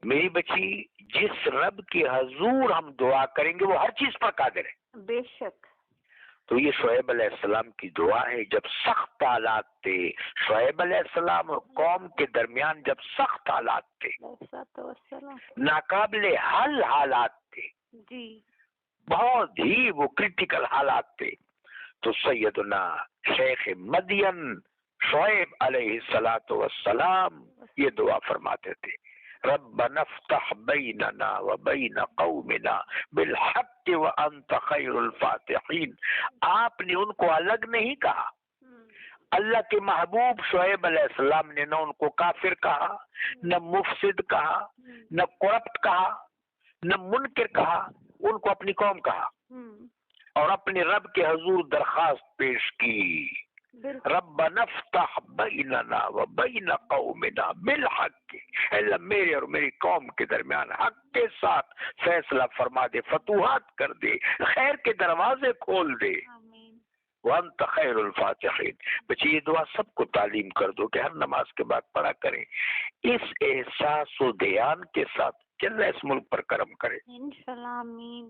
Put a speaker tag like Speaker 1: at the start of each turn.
Speaker 1: میری بچی، جس رب کے حضور ہم دعا کریں گے وہ ہر چیز پر قادر ہے.
Speaker 2: بے شک.
Speaker 1: تو یہ شعیب علیہ السلام کی دعا ہے جب سخت حالات تھے. شعیب علیہ السلام اور قوم کے درمیان جب سخت حالات تھے، ناقابل حل حالات تھے،
Speaker 2: جی
Speaker 1: بہت ہی وہ کرٹیکل حالات تھے، تو سیدنا شیخ مدین شعیب علیہ السلام یہ دعا فرماتے تھے: ربنا افتح بیننا وبین قومنا بالحق وانت خیر الفاتحین. آپ نے ان کو الگ نہیں کہا. اللہ کے محبوب شعیب علیہ السلام نے نہ ان کو کافر کہا، نہ مفسد کہا، نہ کرپٹ کہا، نہ منکر کہا. ان کو اپنی قوم کہا اور اپنے رب کے حضور درخواست پیش کی: ربنا افتح بیننا وبین قومنا بالحق. اللہ میرے اور میری قوم کے درمیان حق کے ساتھ فیصلہ فرما دے، فتوحات کر دے، خیر کے دروازے کھول دے. وانت خیر الفاتحین. بچے یہ دعا سب کو تعلیم کر دو کہ ہر نماز کے بعد پڑھا کریں. اس احساس و دھیان کے ساتھ کہ اللہ اس ملک پر کرم کرے.
Speaker 2: انشاءاللہ. آمین.